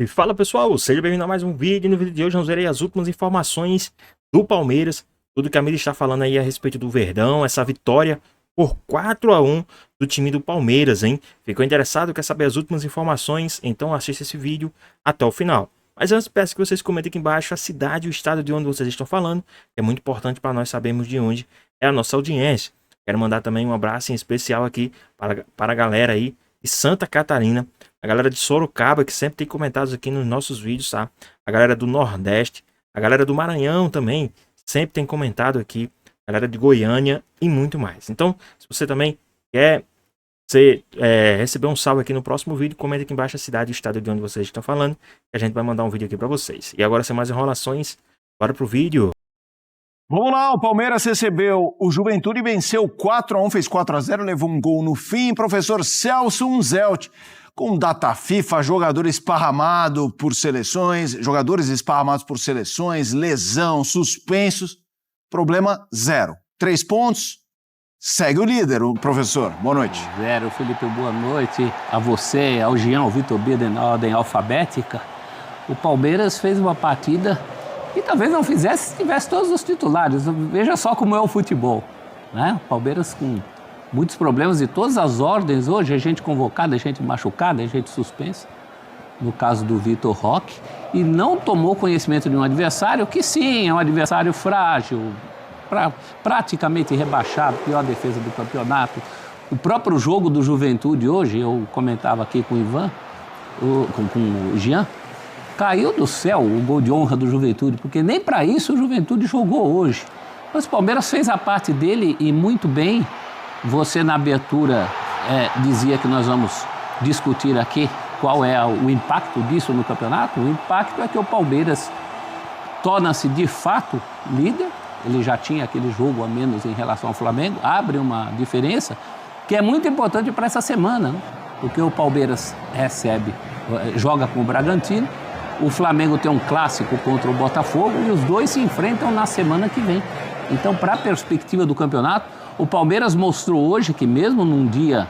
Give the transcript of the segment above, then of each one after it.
E fala pessoal, seja bem-vindo a mais um vídeo. No vídeo de hoje nós veremos as últimas informações do Palmeiras. Tudo que a mídia está falando aí a respeito do Verdão, essa vitória por 4-1 do time do Palmeiras, hein? Ficou interessado, quer saber as últimas informações? Então assista esse vídeo até o final. Mas antes peço que vocês comentem aqui embaixo a cidade e o estado de onde vocês estão falando, que é muito importante para nós sabermos de onde é a nossa audiência. Quero mandar também um abraço em especial aqui para a galera aí de Santa Catarina, a galera de Sorocaba, que sempre tem comentários aqui nos nossos vídeos, tá? A galera do Nordeste, a galera do Maranhão também, sempre tem comentado aqui, a galera de Goiânia e muito mais. Então, se você também quer receber um salve aqui no próximo vídeo, comenta aqui embaixo a cidade e o estado de onde vocês estão falando, que a gente vai mandar um vídeo aqui para vocês. E agora, sem mais enrolações, bora pro vídeo. Vamos lá, o Palmeiras recebeu o Juventude, venceu 4-1, fez 4-0, levou um gol no fim. Professor Celso Unzelt, com data FIFA, jogador esparramado por seleções, jogadores esparramados por seleções, lesão, suspensos, problema zero. 3 pontos, segue o líder, o professor. Boa noite. Zero, Felipe, boa noite a você, ao Jean, ao Vitor Bida, na ordem alfabética. O Palmeiras fez uma partida e talvez não fizesse se tivesse todos os titulares. Veja só como é o futebol, né? O Palmeiras com muitos problemas de todas as ordens hoje, a gente convocada, a gente machucada, a gente suspensa, no caso do Vitor Roque, e não tomou conhecimento de um adversário que sim, é um adversário frágil, praticamente rebaixado, pior defesa do campeonato. O próprio jogo do Juventude hoje, eu comentava aqui com o Ivan, com o Jean, caiu do céu o gol de honra do Juventude, porque nem para isso o Juventude jogou hoje. Mas o Palmeiras fez a parte dele e muito bem. Você na abertura dizia que nós vamos discutir aqui qual é o impacto disso no campeonato. O impacto é que o Palmeiras torna-se de fato líder. Ele já tinha aquele jogo a menos em relação ao Flamengo, abre uma diferença que é muito importante para essa semana, né? Porque o Palmeiras joga com o Bragantino, o Flamengo tem um clássico contra o Botafogo e os dois se enfrentam na semana que vem. Então, para a perspectiva do campeonato, o Palmeiras mostrou hoje que mesmo num dia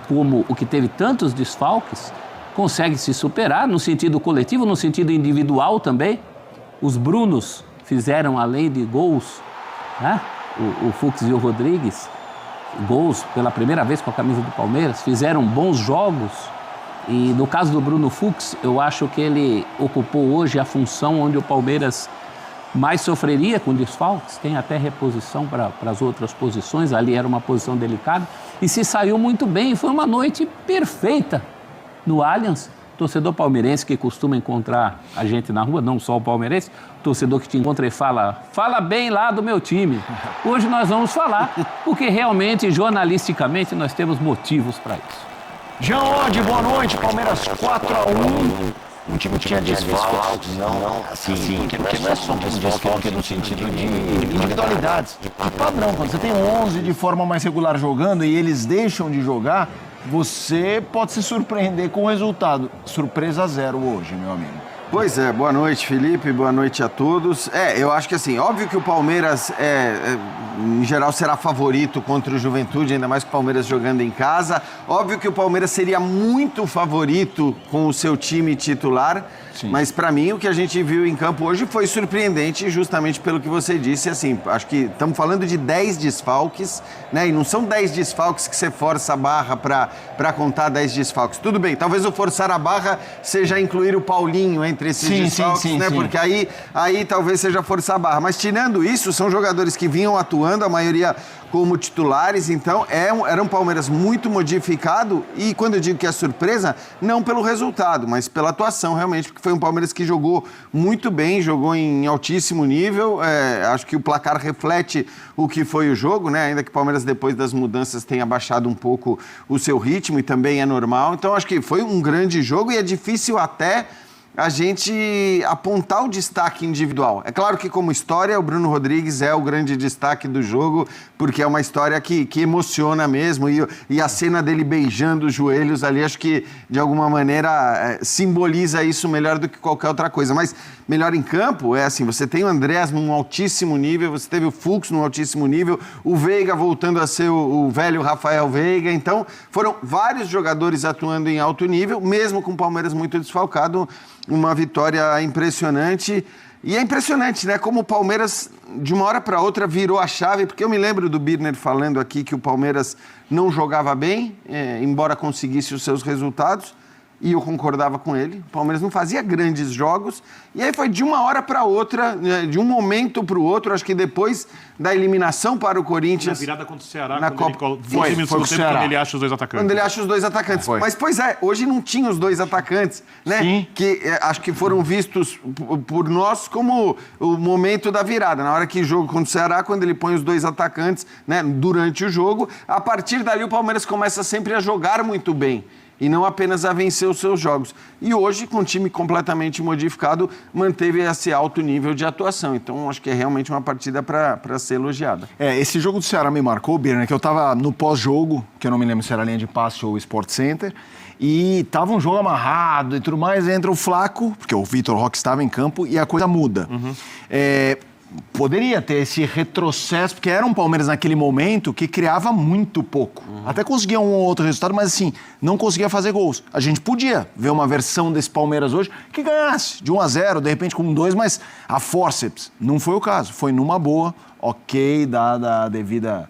como o que teve tantos desfalques, consegue se superar no sentido coletivo, no sentido individual também. Os Brunos fizeram, além de gols, né? O Fux e o Rodrigues, gols pela primeira vez com a camisa do Palmeiras, fizeram bons jogos. E no caso do Bruno Fux, eu acho que ele ocupou hoje a função onde o Palmeiras mais sofreria com desfalques, tem até reposição para as outras posições, ali era uma posição delicada, e se saiu muito bem, foi uma noite perfeita no Allianz. Torcedor palmeirense que costuma encontrar a gente na rua, não só o palmeirense, torcedor que te encontra e fala bem lá do meu time. Hoje nós vamos falar, porque realmente, jornalisticamente, nós temos motivos para isso. Jean Oddi, boa noite, Palmeiras 4-1. Um time que tinha desfalques, não, assim, porque não é só um desfalque no sentido de individualidades. E padrão, quando você tem 11 de forma mais regular jogando e eles deixam de jogar, você pode se surpreender com o resultado. Surpresa zero hoje, meu amigo. Pois é, boa noite, Felipe, boa noite a todos. Eu acho que assim, óbvio que o Palmeiras, em geral, será favorito contra o Juventude, ainda mais com o Palmeiras jogando em casa. Óbvio que o Palmeiras seria muito favorito com o seu time titular, sim. Mas para mim o que a gente viu em campo hoje foi surpreendente justamente pelo que você disse, assim, acho que estamos falando de 10 desfalques, né? E não são 10 desfalques que você força a barra para contar 10 desfalques. Tudo bem, talvez o forçar a barra seja incluir o Paulinho entre esses desfalques, né? Sim. Porque aí talvez seja forçar a barra. Mas tirando isso, são jogadores que vinham atuando, a maioria como titulares, então era um Palmeiras muito modificado e quando eu digo que é surpresa, não pelo resultado, mas pela atuação realmente, porque foi um Palmeiras que jogou muito bem, jogou em altíssimo nível, acho que o placar reflete o que foi o jogo, né? Ainda que o Palmeiras depois das mudanças tenha baixado um pouco o seu ritmo e também é normal, então acho que foi um grande jogo e é difícil até a gente apontar o destaque individual. É claro que, como história, o Bruno Rodrigues é o grande destaque do jogo, porque é uma história que emociona mesmo, e a cena dele beijando os joelhos ali, acho que, de alguma maneira, simboliza isso melhor do que qualquer outra coisa. Mas melhor em campo é assim, você tem o Andrés num altíssimo nível, você teve o Fux num altíssimo nível, o Veiga voltando a ser o velho Rafael Veiga, então foram vários jogadores atuando em alto nível, mesmo com o Palmeiras muito desfalcado, uma vitória impressionante. E é impressionante, né? Como o Palmeiras, de uma hora para outra, virou a chave, porque eu me lembro do Birner falando aqui que o Palmeiras não jogava bem, embora conseguisse os seus resultados, e eu concordava com ele. O Palmeiras não fazia grandes jogos, e aí foi de uma hora para outra, né, de um momento para o outro, acho que depois da eliminação para o Corinthians... Na virada contra o Ceará, na quando Copa... quando ele acha os dois atacantes. Quando ele acha os dois atacantes. Foi. Mas, pois é, hoje não tinha os dois atacantes, né? Sim. Que acho que foram vistos por nós como o momento da virada. Na hora que jogo contra o Ceará, quando ele põe os dois atacantes, né, durante o jogo, a partir dali o Palmeiras começa sempre a jogar muito bem. E não apenas a vencer os seus jogos. E hoje, com o time completamente modificado, manteve esse alto nível de atuação. Então, acho que é realmente uma partida para ser elogiada. Esse jogo do Ceará me marcou, Birner, que eu tava no pós-jogo, que eu não me lembro se era linha de passe ou Sport Center, e tava um jogo amarrado e tudo mais, entra o Flaco, porque o Vitor Roque estava em campo, e a coisa muda. Poderia ter esse retrocesso, porque era um Palmeiras naquele momento que criava muito pouco. Até conseguia um ou outro resultado, mas assim, não conseguia fazer gols. A gente podia ver uma versão desse Palmeiras hoje que ganhasse de 1-0, de repente com 2, mas a forceps. Não foi o caso. Foi numa boa, ok, dada a devida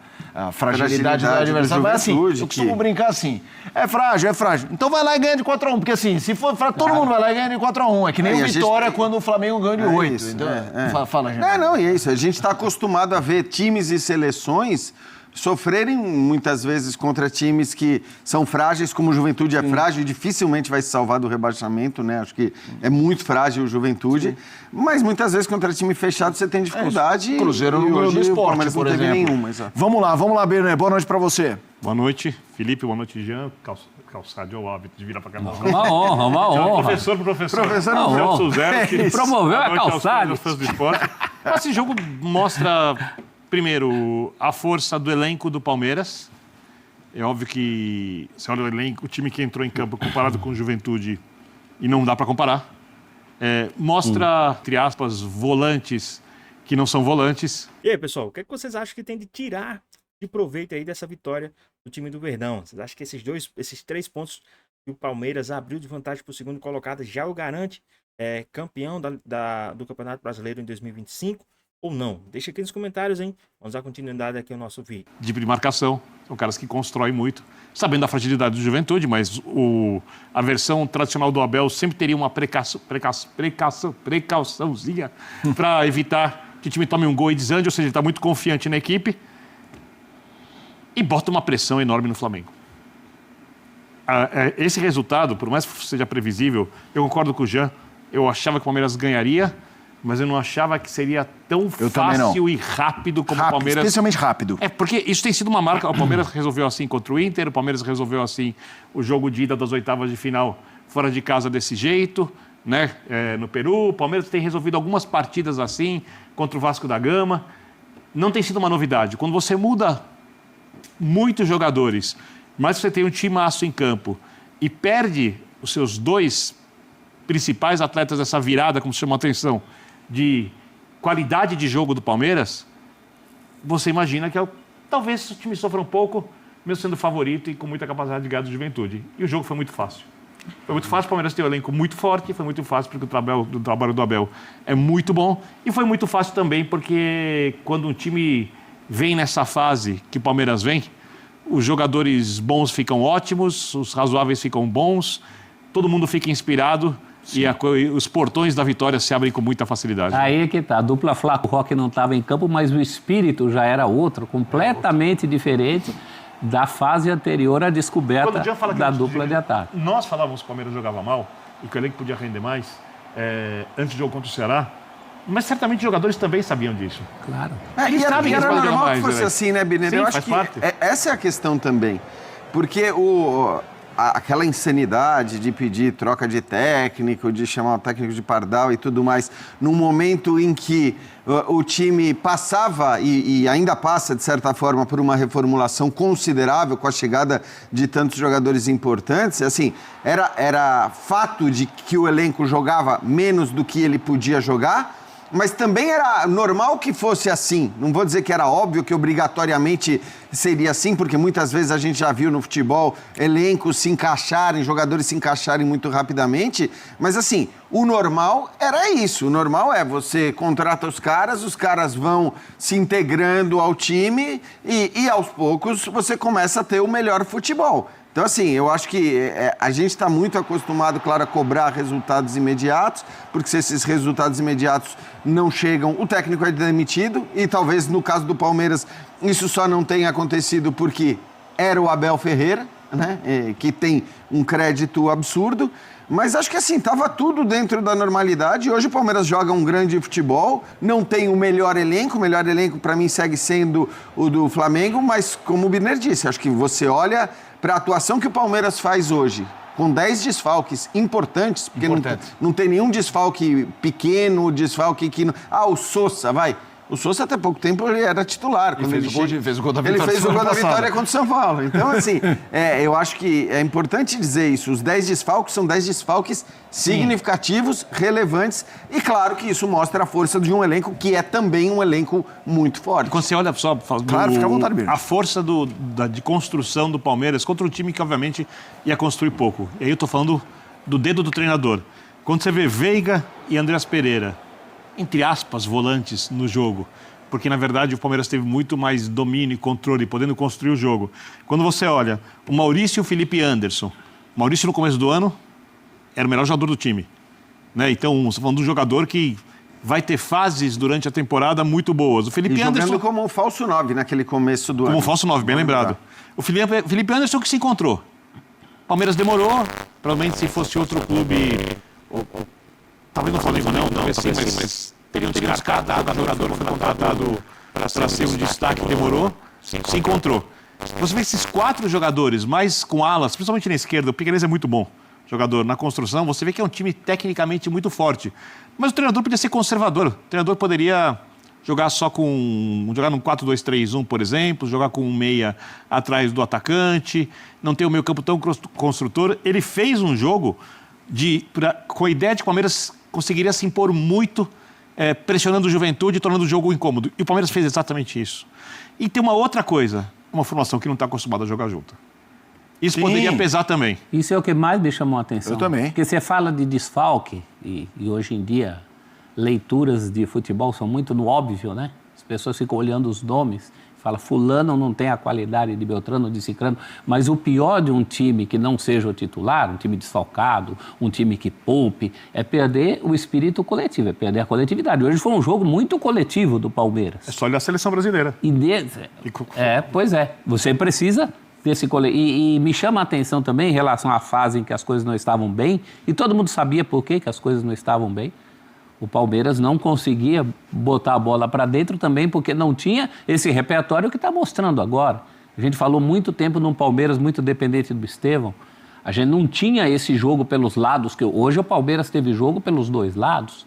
fragilidade do adversário. Mas assim, eu costumo brincar assim, é frágil. Então vai lá e ganha de 4-1, porque assim, se for frágil, todo mundo vai lá e ganha de 4-1. É que nem o Vitória quando o Flamengo ganha de 8. Isso, então, fala, gente. Não, é isso. A gente está acostumado a ver times e seleções sofrerem muitas vezes contra times que são frágeis, como o Juventude é frágil e dificilmente vai se salvar do rebaixamento, né? Acho que é muito frágil o Juventude, mas muitas vezes contra time fechado você tem dificuldade. Cruzeiro e no hoje do o Sport, Palmeiras por não teve exemplo. nenhuma. Exato. Vamos lá, Birner. Boa noite pra você. Boa noite, Felipe. Boa noite, Jean. Calçado é o hábito de virar pra cá. Uma honra. Professor pro professor. Professor não, Celso Zero, que promoveu a boa noite calçada. aos fãs do esporte. Esse jogo mostra, primeiro, a força do elenco do Palmeiras. É óbvio que, se olha o elenco, o time que entrou em campo comparado com o Juventude, e não dá para comparar. Mostra, entre aspas, volantes que não são volantes. E aí, pessoal, o que vocês acham que tem de tirar de proveito aí dessa vitória do time do Verdão? Vocês acham que esses 3 pontos que o Palmeiras abriu de vantagem para o segundo colocado já o garante campeão do Campeonato Brasileiro em 2025 ou não? Deixa aqui nos comentários, hein? Vamos dar continuidade aqui ao nosso vídeo. De marcação, são caras que constroem muito, sabendo da fragilidade do Juventude, mas a versão tradicional do Abel sempre teria uma precauçãozinha para evitar que o time tome um gol e desande, ou seja, ele está muito confiante na equipe e bota uma pressão enorme no Flamengo. Esse resultado, por mais que seja previsível, eu concordo com o Jean, eu achava que o Palmeiras ganharia, mas eu não achava que seria tão fácil e rápido como o Palmeiras... Especialmente rápido. Porque isso tem sido uma marca. O Palmeiras resolveu assim contra o Inter, o Palmeiras resolveu assim o jogo de ida das oitavas de final fora de casa desse jeito, né? No Peru. O Palmeiras tem resolvido algumas partidas assim contra o Vasco da Gama. Não tem sido uma novidade. Quando você muda muitos jogadores, mas você tem um timaço em campo e perde os seus 2 principais atletas dessa virada, como se chamou a atenção, de qualidade de jogo do Palmeiras, você imagina que talvez o time sofra um pouco, mesmo sendo favorito e com muita capacidade de ganhar do Juventude. E o jogo foi muito fácil. Foi muito fácil, o Palmeiras tem um elenco muito forte, foi muito fácil porque o trabalho do Abel é muito bom, e foi muito fácil também porque quando um time vem nessa fase que o Palmeiras vem, os jogadores bons ficam ótimos, os razoáveis ficam bons, todo mundo fica inspirado. Sim. E os portões da vitória se abrem com muita facilidade. Aí é que tá. A dupla Flaco Roque não estava em campo, mas o espírito já era outro, completamente diferente da fase anterior à descoberta da dupla de ataque. Nós falávamos que o Palmeiras jogava mal e que o elenco podia render mais antes do jogo contra o Ceará, mas certamente os jogadores também sabiam disso. Claro. Eles sabem que era eles normal mais, que fosse assim, né, Birner? Sim, eu acho faz que parte. essa é a questão também. Porque aquela insanidade de pedir troca de técnico, de chamar o técnico de pardal e tudo mais, num momento em que o time passava e ainda passa, de certa forma, por uma reformulação considerável com a chegada de tantos jogadores importantes, assim, era fato de que o elenco jogava menos do que ele podia jogar, mas também era normal que fosse assim. Não vou dizer que era óbvio que obrigatoriamente seria assim, porque muitas vezes a gente já viu no futebol elencos se encaixarem, jogadores se encaixarem muito rapidamente, mas assim, o normal era isso. O normal é você contrata os caras vão se integrando ao time e aos poucos você começa a ter o melhor futebol. Então, assim, eu acho que a gente está muito acostumado, claro, a cobrar resultados imediatos, porque se esses resultados imediatos não chegam, o técnico é demitido, e talvez no caso do Palmeiras isso só não tenha acontecido porque era o Abel Ferreira, né, que tem um crédito absurdo, mas acho que assim, estava tudo dentro da normalidade. Hoje o Palmeiras joga um grande futebol, não tem o melhor elenco para mim segue sendo o do Flamengo, mas como o Birner disse, acho que você olha para a atuação que o Palmeiras faz hoje, com 10 desfalques importantes, porque não tem nenhum desfalque pequeno, desfalque que... o Sousa, vai. O Sousa até pouco tempo ele era titular. Quando fez o gol da vitória. Ele fez o gol da vitória contra o São Paulo. Então, assim, eu acho que é importante dizer isso. Os 10 desfalques são 10 desfalques significativos, relevantes, e claro que isso mostra a força de um elenco que é também um elenco muito forte. Quando você olha só, claro, fica à vontade mesmo. A força de construção do Palmeiras contra um time que obviamente ia construir pouco. E aí eu tô falando do dedo do treinador. Quando você vê Veiga e Andreas Pereira, entre aspas, volantes no jogo, porque na verdade o Palmeiras teve muito mais domínio e controle, podendo construir o jogo. Quando você olha o Maurício e o Felipe Anderson, o Maurício no começo do ano era o melhor jogador do time, né? Então, você está falando de um jogador que vai ter fases durante a temporada muito boas. O Felipe Anderson jogando como um falso 9 naquele começo do ano. Como um falso 9, bem lembrado. O Felipe Anderson que se encontrou. O Palmeiras demorou, provavelmente se fosse outro clube... Talvez no Flamengo não, talvez sim, mas teriam descartado o jogador que foi contratado para ser um destaque, demorou, se encontrou. Você vê esses 4 jogadores, mais com alas, principalmente na esquerda, o Piquerez é muito bom jogador na construção, você vê que é um time tecnicamente muito forte. Mas o treinador podia ser conservador, o treinador poderia jogar num 4-2-3-1, por exemplo, jogar com um meia atrás do atacante, não ter o meio campo tão construtor. Ele fez um jogo com a ideia de que o Palmeiras conseguiria se impor muito, pressionando o Juventude e tornando o jogo incômodo. E o Palmeiras fez exatamente isso. E tem uma outra coisa, uma formação que não está acostumada a jogar junto. Isso poderia pesar também. Isso é o que mais me chamou a atenção. Eu também. Porque você fala de desfalque, e hoje em dia leituras de futebol são muito no óbvio, né? As pessoas ficam olhando os nomes, fala fulano não tem a qualidade de Beltrano, de Cicrano, mas o pior de um time que não seja o titular, um time desfalcado, um time que poupe, é perder o espírito coletivo, é perder a coletividade. Hoje foi um jogo muito coletivo do Palmeiras. É só olhar a seleção brasileira. Pois é, você precisa desse coletivo. E me chama a atenção também em relação à fase em que as coisas não estavam bem, e todo mundo sabia por que as coisas não estavam bem. O Palmeiras não conseguia botar a bola para dentro também porque não tinha esse repertório que está mostrando agora. A gente falou muito tempo num Palmeiras muito dependente do Estevão. A gente não tinha esse jogo pelos lados, que hoje o Palmeiras teve jogo pelos dois lados.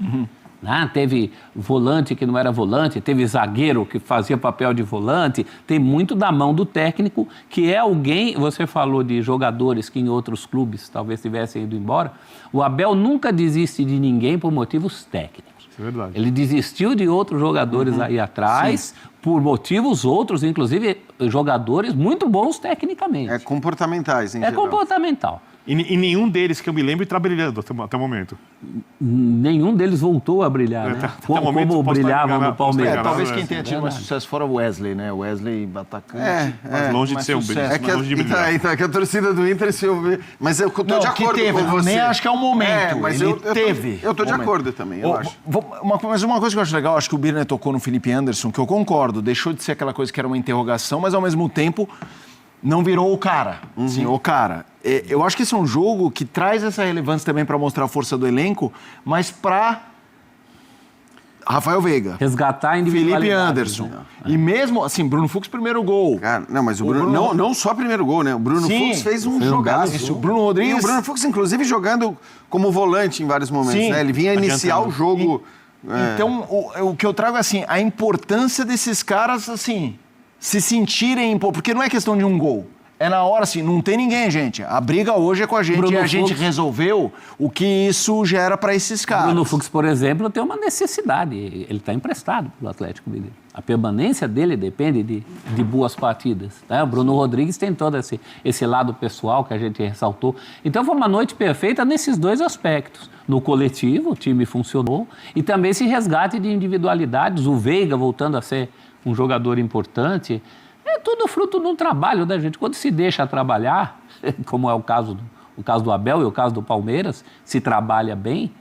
Né? Teve volante que não era volante, teve zagueiro que fazia papel de volante, tem muito da mão do técnico, que é alguém, você falou de jogadores que em outros clubes talvez tivessem ido embora, o Abel nunca desiste de ninguém por motivos técnicos. Isso é verdade. Ele desistiu de outros jogadores aí atrás, por motivos outros, inclusive jogadores muito bons tecnicamente. Comportamentais, em geral. Comportamental. E nenhum deles que eu me lembro está brilhando até o momento. Nenhum deles voltou a brilhar, né? Como brilhavam no Palmeiras. Talvez quem tenha tido mais sucesso fora o Wesley, né? O Wesley atacante. Mas longe de ser um brilhante. Que a torcida do Inter se ouvir. Mas eu tô de acordo com você. Nem acho que é um momento. Mas ele teve. Eu tô de acordo também, eu acho. Mas uma coisa que eu acho legal, acho que o Birner tocou no Felipe Anderson, que eu concordo, deixou de ser aquela coisa que era uma interrogação, mas ao mesmo tempo não virou o cara. Sim, o cara. Eu acho que esse é um jogo que traz essa relevância também para mostrar a força do elenco, mas para Rafael Veiga, Resgatar a Felipe individualidade. Anderson. E mesmo, assim, Bruno Fux, primeiro gol. Cara, não, mas o Bruno, não só primeiro gol, né? O Bruno Sim, Fux fez um fez um jogaço. Isso, o Bruno Rodrigues... E o Bruno Fux, inclusive, jogando como volante em vários momentos, Sim, né? Ele vinha iniciar o jogo... Então, o que eu trago é assim, a importância desses caras, assim, se sentirem... Porque não é questão de um gol. É na hora, assim, não tem ninguém, gente. A briga hoje é com a gente Bruno e a gente Fux. resolveu o que isso gera para esses caras. Bruno Fux, por exemplo, tem uma necessidade. Ele está emprestado para o Atlético Mineiro. A permanência dele depende de boas partidas. Né? O Bruno Rodrigues tem todo esse lado pessoal que a gente ressaltou. Então foi uma noite perfeita nesses dois aspectos. No coletivo, o time funcionou, e também esse resgate de individualidades. O Veiga voltando a ser um jogador importante. É tudo fruto de um trabalho da gente. Quando se deixa trabalhar, como é o caso do Abel e o caso do Palmeiras, se trabalha bem,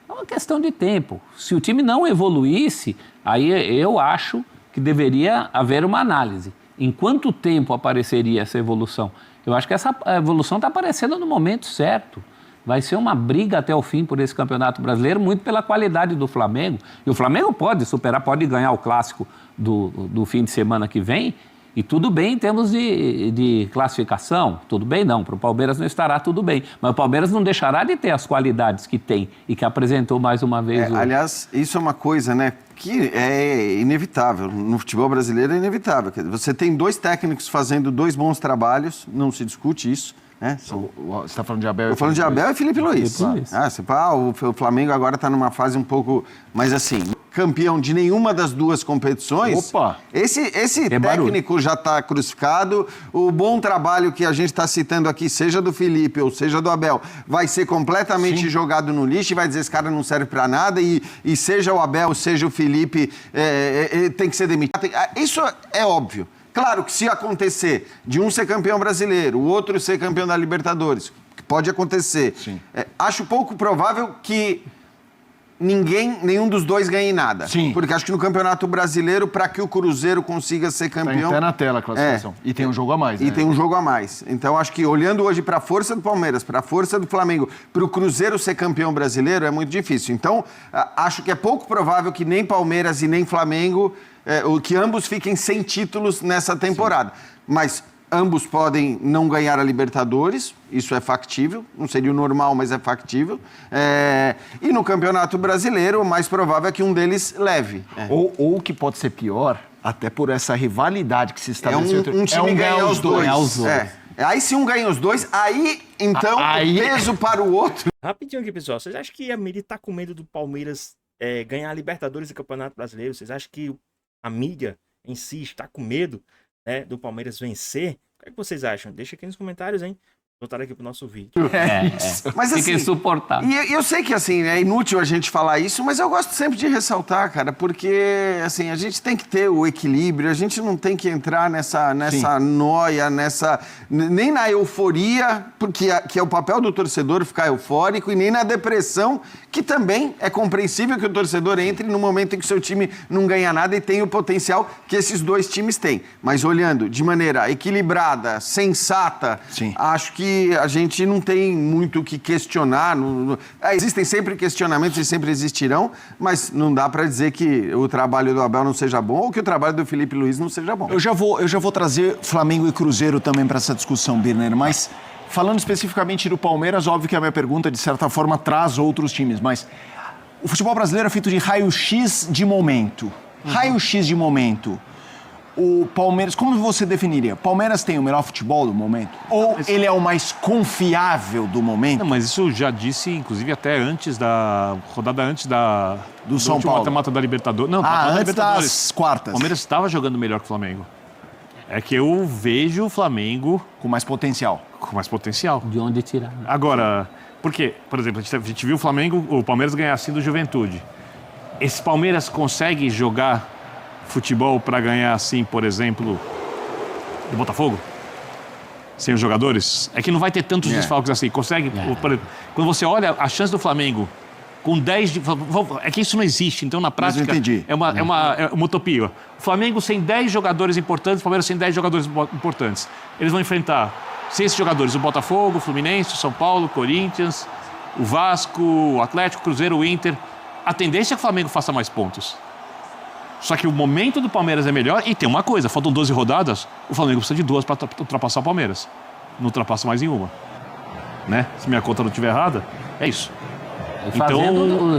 é uma questão de tempo. Se o time não evoluísse, aí eu acho que deveria haver uma análise. Em quanto tempo apareceria essa evolução? Eu acho que essa evolução está aparecendo no momento certo. Vai ser uma briga até o fim por esse Campeonato Brasileiro, muito pela qualidade do Flamengo. E o Flamengo pode superar, pode ganhar o clássico do fim de semana que vem. E tudo bem em termos de classificação, tudo bem não, para o Palmeiras não estará tudo bem, mas o Palmeiras não deixará de ter as qualidades que tem e que apresentou mais uma vez. Aliás, isso é uma coisa, né, que é inevitável, no futebol brasileiro é inevitável. Você tem dois técnicos fazendo dois bons trabalhos, não se discute isso. Né? Você está falando de Abel? Estou falando de Abel e Felipe Luiz. Felipe Luiz. O Flamengo agora está numa fase um pouco... Mas assim, campeão de nenhuma das duas competições... Opa! Esse técnico já está crucificado. O bom trabalho que a gente está citando aqui, seja do Felipe ou seja do Abel, vai ser completamente jogado no lixo e vai dizer esse cara não serve para nada e seja o Abel, seja o Felipe, tem que ser demitido. Isso é óbvio. Claro que se acontecer de um ser campeão brasileiro, o outro ser campeão da Libertadores, que pode acontecer, acho pouco provável que nenhum dos dois ganhe nada. Sim. Porque acho que no Campeonato Brasileiro, para que o Cruzeiro consiga ser campeão... Está na tela a classificação. E tem um jogo a mais, né? E tem um jogo a mais. Então, acho que olhando hoje para a força do Palmeiras, para a força do Flamengo, para o Cruzeiro ser campeão brasileiro, é muito difícil. Então, acho que é pouco provável que nem Palmeiras e nem Flamengo... que ambos fiquem sem títulos nessa temporada. Mas ambos podem não ganhar a Libertadores, isso é factível, não seria o normal, mas é factível. E no Campeonato Brasileiro, o mais provável é que um deles leve. Ou o que pode ser pior, até por essa rivalidade que se estabeleceu. Um time ganhar os dois. Ganhar Aí se um ganha os dois, aí então o peso para o outro... Rapidinho aqui, pessoal. Vocês acham que a mídia tá com medo do Palmeiras ganhar a Libertadores e Campeonato Brasileiro? Vocês acham que a mídia em si está com medo, né, do Palmeiras vencer? O que é que vocês acham? Deixa aqui nos comentários, hein? Voltar aqui pro nosso vídeo. Mas, assim, fica insuportável. E eu sei que assim, é inútil a gente falar isso, mas eu gosto sempre de ressaltar, cara, porque assim, a gente tem que ter o equilíbrio, a gente não tem que entrar nessa noia, nem na euforia, porque que é o papel do torcedor ficar eufórico, e nem na depressão, que também é compreensível que o torcedor entre no momento em que o seu time não ganha nada e tem o potencial que esses dois times têm. Mas olhando de maneira equilibrada, sensata, acho que a gente não tem muito o que questionar. Existem sempre questionamentos e sempre existirão, mas não dá para dizer que o trabalho do Abel não seja bom ou que o trabalho do Felipe Luiz não seja bom. Eu já vou trazer Flamengo e Cruzeiro também para essa discussão, Birner, mas falando especificamente do Palmeiras, óbvio que a minha pergunta, de certa forma, traz outros times, mas o futebol brasileiro é feito de raio-x de momento. Raio-x de momento. O Palmeiras, como você definiria? Palmeiras tem o melhor futebol do momento? Ou ele é o mais confiável do momento? Não, mas isso já disse, inclusive, até antes da rodada do São Paulo. mata-mata da Libertadores. Não, antes Libertadores. das quartas. O Palmeiras estava jogando melhor que o Flamengo. É que eu vejo o Flamengo com mais potencial. Com mais potencial. De onde tirar. Agora, por quê? Por exemplo, a gente viu o Palmeiras ganhar assim do Juventude. Esse Palmeiras consegue jogar futebol para ganhar assim, por exemplo, do Botafogo? Sem os jogadores? É que não vai ter tantos desfalques assim. Consegue? Quando você olha a chance do Flamengo com 10... É que isso não existe. Então, na prática, mas eu entendi. É uma utopia. O Flamengo sem 10 jogadores importantes, o Palmeiras sem 10 jogadores importantes. Eles vão enfrentar, sem esses jogadores, o Botafogo, o Fluminense, o São Paulo, o Corinthians, o Vasco, o Atlético, o Cruzeiro, o Inter. a tendência é que o Flamengo faça mais pontos. Só que o momento do Palmeiras é melhor e tem uma coisa, faltam 12 rodadas, o Flamengo precisa de 2 para ultrapassar o Palmeiras. Não ultrapassa mais em uma. Né? Se minha conta não estiver errada, é isso.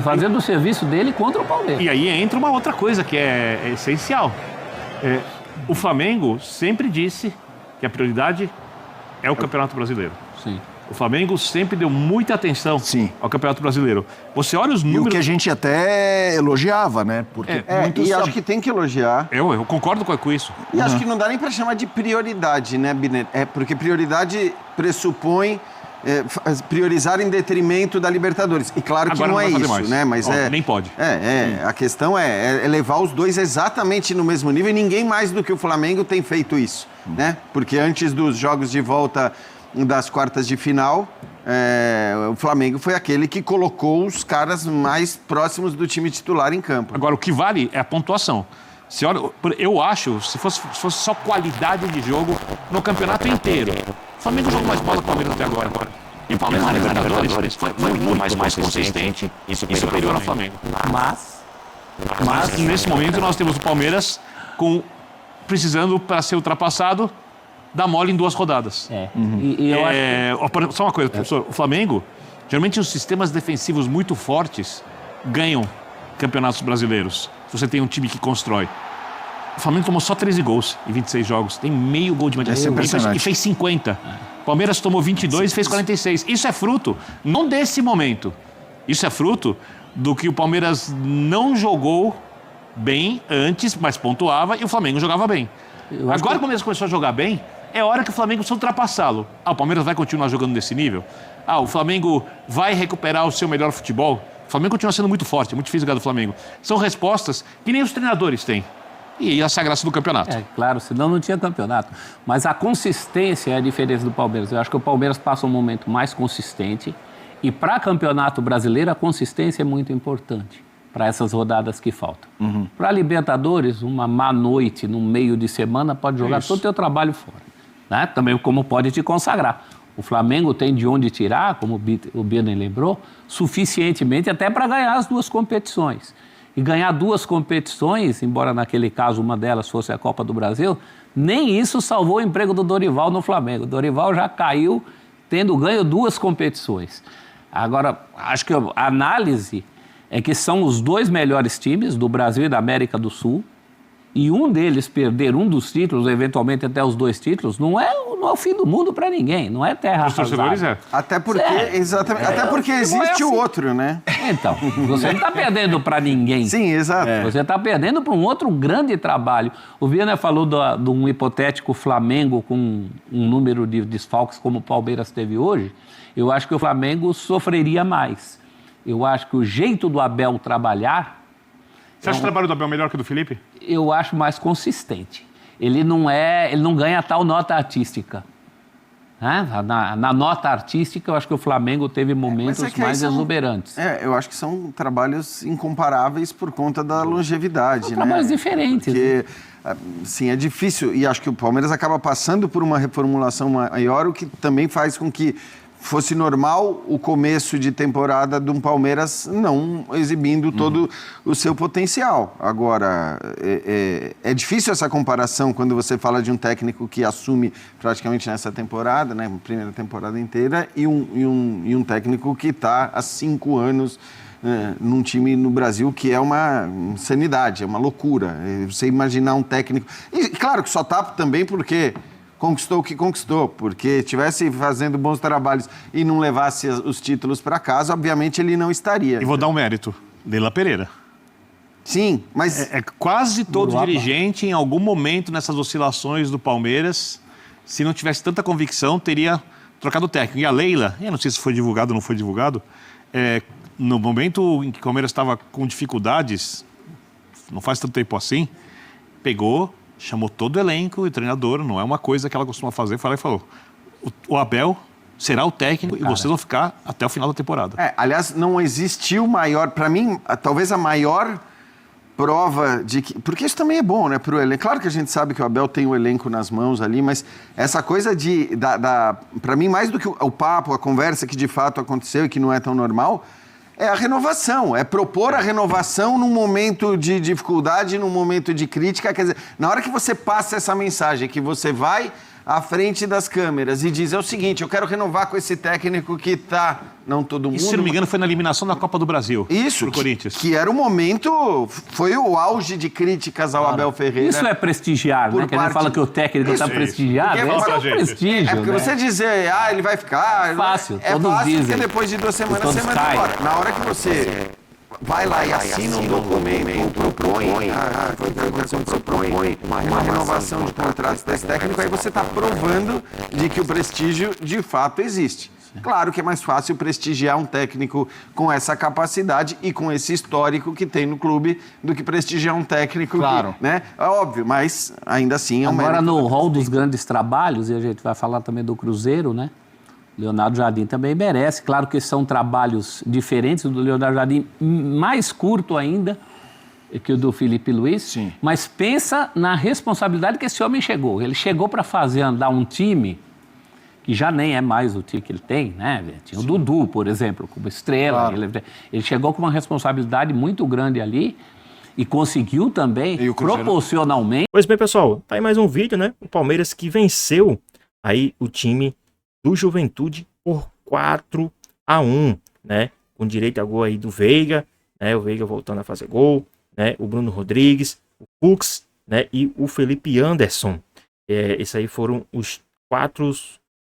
Fazendo o serviço dele contra o Palmeiras. E aí entra uma outra coisa que é essencial. O Flamengo sempre disse que a prioridade é o Campeonato Brasileiro. Sim. O Flamengo sempre deu muita atenção ao Campeonato Brasileiro. Você olha os números... E o que a gente até elogiava, né? Porque acho que tem que elogiar. Eu concordo com isso. E acho que não dá nem para chamar de prioridade, né, Binet? Porque prioridade pressupõe priorizar em detrimento da Libertadores. E claro que agora não é isso, mais. né? Mas nem pode. A questão é levar os dois exatamente no mesmo nível e ninguém mais do que o Flamengo tem feito isso, né? Porque antes dos jogos de volta das quartas de final, o Flamengo foi aquele que colocou os caras mais próximos do time titular em campo. Agora, o que vale é a pontuação. Você olha, eu acho, se fosse só qualidade de jogo no campeonato inteiro, o Flamengo jogou mais bola que o Palmeiras até agora. E o Palmeiras na Libertadores foi muito mais consistente e superior ao Flamengo. Mas nesse momento nós temos o Palmeiras precisando, para ser ultrapassado, dar mole em 2 rodadas. Só uma coisa, professor. O Flamengo, geralmente os sistemas defensivos muito fortes ganham campeonatos brasileiros. Se você tem um time que constrói. O Flamengo tomou só 13 gols em 26 jogos. Tem meio gol de média. E fez 50. Palmeiras tomou 22 e fez 46. Isso é fruto, não desse momento. Isso é fruto do que o Palmeiras não jogou bem antes, mas pontuava, e o Flamengo jogava bem. Agora que o Palmeiras começou a jogar bem, é hora que o Flamengo precisa ultrapassá-lo. O Palmeiras vai continuar jogando nesse nível? O Flamengo vai recuperar o seu melhor futebol? O Flamengo continua sendo muito forte, é muito difícil ganhar do Flamengo. São respostas que nem os treinadores têm. E essa é a graça do campeonato. Claro, senão não tinha campeonato. Mas a consistência é a diferença do Palmeiras. Eu acho que o Palmeiras passa um momento mais consistente. E para campeonato brasileiro, a consistência é muito importante para essas rodadas que faltam. Para Libertadores, uma má noite no meio de semana pode jogar todo o teu trabalho fora. Né? Também como pode te consagrar. O Flamengo tem de onde tirar, como o Biden lembrou, suficientemente até para ganhar as 2 competições. E ganhar 2 competições, embora naquele caso uma delas fosse a Copa do Brasil, nem isso salvou o emprego do Dorival no Flamengo. O Dorival já caiu tendo ganho 2 competições. Agora, acho que a análise é que são os 2 melhores times do Brasil e da América do Sul, e um deles perder um dos títulos, eventualmente até os 2 títulos, não é o fim do mundo para ninguém, não é terra arrasada. Até porque, exatamente, até porque existe o outro, né? Então, você não está perdendo para ninguém. Sim, exato. Você está perdendo para um outro grande trabalho. O Viana falou de um hipotético Flamengo com um número de desfalques como o Palmeiras teve hoje. Eu acho que o Flamengo sofreria mais. Eu acho que o jeito do Abel trabalhar... Você acha o trabalho do Abel melhor que o do Felipe? Eu acho mais consistente. Ele não ganha tal nota artística. Né? Na nota artística, eu acho que o Flamengo teve momentos mais exuberantes. Eu acho que são trabalhos incomparáveis por conta da longevidade. São trabalhos diferentes. Porque, sim, é difícil. E acho que o Palmeiras acaba passando por uma reformulação maior, o que também faz com que fosse normal o começo de temporada de um Palmeiras não exibindo todo o seu potencial. Agora, é difícil essa comparação quando você fala de um técnico que assume praticamente nessa temporada, né, primeira temporada inteira, e um técnico que está há 5 anos num time no Brasil que é uma insanidade, é uma loucura. Você imaginar um técnico... E claro que só está também porque... conquistou o que conquistou, porque estivesse fazendo bons trabalhos e não levasse os títulos para casa, obviamente ele não estaria. E vou dar um mérito, Leila Pereira. Sim, mas... Quase todo dirigente, em algum momento nessas oscilações do Palmeiras, se não tivesse tanta convicção, teria trocado o técnico. E a Leila, eu não sei se foi divulgado ou não foi divulgado, no momento em que o Palmeiras estava com dificuldades, não faz tanto tempo assim, pegou... chamou todo o elenco e o treinador, não é uma coisa que ela costuma fazer, foi lá e falou, o Abel será o técnico e vocês vão ficar até o final da temporada. Aliás, não existiu maior, para mim, talvez a maior prova de que... Porque isso também é bom, né, pro elenco. Claro que a gente sabe que o Abel tem o elenco nas mãos ali, mas essa coisa para mim, mais do que o papo, a conversa que de fato aconteceu e que não é tão normal, É a renovação, é propor a renovação num momento de dificuldade, num momento de crítica. Quer dizer, na hora que você passa essa mensagem, que você vai à frente das câmeras e diz, é o seguinte, eu quero renovar com esse técnico que tá, não todo mundo... Isso, se não me engano, foi na eliminação da Copa do Brasil. Isso, pro Corinthians. que era o momento, foi o auge de críticas ao Abel Ferreira. Isso é prestigiar, né? Que a gente fala que o técnico está prestigiado. Porque Esse é fala, o gente. prestígio, É porque né? você dizer, ele vai ficar... Fácil, é todos fácil, dizem. porque depois de 2 semanas Todos você manda caem. embora. Na hora que você vai lá e assina um documento, propõe uma renovação de contrato desse técnico, aí você está provando de que o prestígio de fato existe. Claro que é mais fácil prestigiar um técnico com essa capacidade e com esse histórico que tem no clube do que prestigiar um técnico Claro. que, né? É óbvio, mas ainda assim é um Agora, mérito. no rol dos grandes trabalhos, e a gente vai falar também do Cruzeiro, né? Leonardo Jardim também merece. Claro que são trabalhos diferentes, o do Leonardo Jardim mais curto ainda que o do Felipe Luiz. Sim. Mas pensa na responsabilidade que esse homem chegou. Ele chegou para fazer andar um time que já nem é mais o time que ele tem, né? Tinha o Dudu, por exemplo, como estrela. Claro. Ele chegou com uma responsabilidade muito grande ali e conseguiu também, E o Cruzeiro? proporcionalmente. Pois bem, pessoal, tá aí mais um vídeo, né? O Palmeiras que venceu aí o time do Juventude por 4-1, né? Com direito a gol aí do Veiga, né? O Veiga voltando a fazer gol, né? O Bruno Rodrigues, o Fux, né? E o Felipe Anderson. Esses aí foram os 4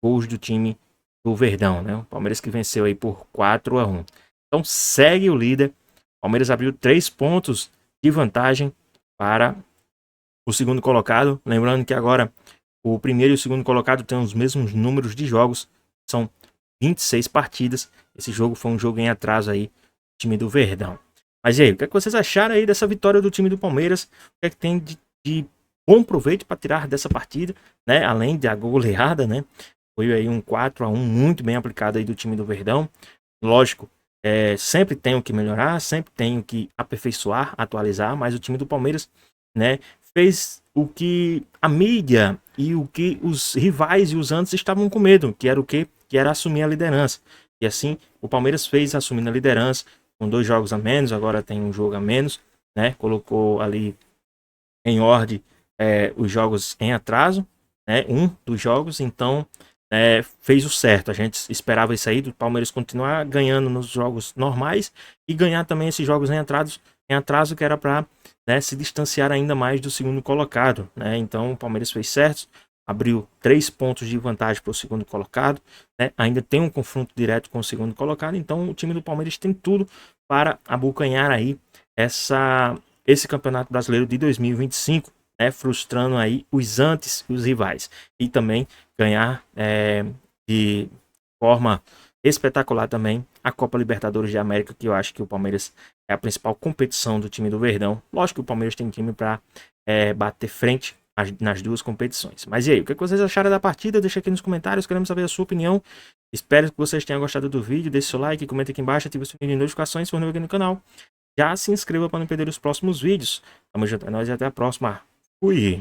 gols do time do Verdão, né? O Palmeiras que venceu aí por 4-1. Então segue o líder. O Palmeiras abriu 3 pontos de vantagem para o segundo colocado. Lembrando que agora o primeiro e o segundo colocado têm os mesmos números de jogos. São 26 partidas. Esse jogo foi um jogo em atraso aí, time do Verdão. Mas e aí, o que é que vocês acharam aí dessa vitória do time do Palmeiras? O que é que tem de bom proveito para tirar dessa partida, né? Além da goleada, né? Foi aí um 4-1 muito bem aplicado aí do time do Verdão. Lógico, sempre tem o que melhorar, sempre tem o que aperfeiçoar, atualizar, mas o time do Palmeiras, né, fez o que a mídia e o que os rivais e os antes estavam com medo, que era o quê? Que era assumir a liderança. E assim, o Palmeiras fez assumindo a liderança, com 2 jogos a menos, agora tem um jogo a menos, né? Colocou ali em ordem os jogos em atraso, né? Um dos jogos, então fez o certo. A gente esperava isso aí do Palmeiras continuar ganhando nos jogos normais e ganhar também esses jogos em atraso que era para, né, se distanciar ainda mais do segundo colocado, né? Então o Palmeiras fez certo, abriu 3 pontos de vantagem para o segundo colocado, né? Ainda tem um confronto direto com o segundo colocado, então o time do Palmeiras tem tudo para abocanhar aí esse Campeonato Brasileiro de 2025, né? Frustrando aí os antes e os rivais, e também ganhar de forma espetacular também a Copa Libertadores de América, que eu acho que o Palmeiras é a principal competição do time do Verdão. Lógico que o Palmeiras tem time para bater frente nas 2 competições. Mas e aí, o que vocês acharam da partida? Deixa aqui nos comentários, queremos saber a sua opinião. Espero que vocês tenham gostado do vídeo. Deixe seu like, comenta aqui embaixo, ative o sininho de notificações se for novo aqui no canal. Já se inscreva para não perder os próximos vídeos. Tamo junto, é nóis e até a próxima. Fui!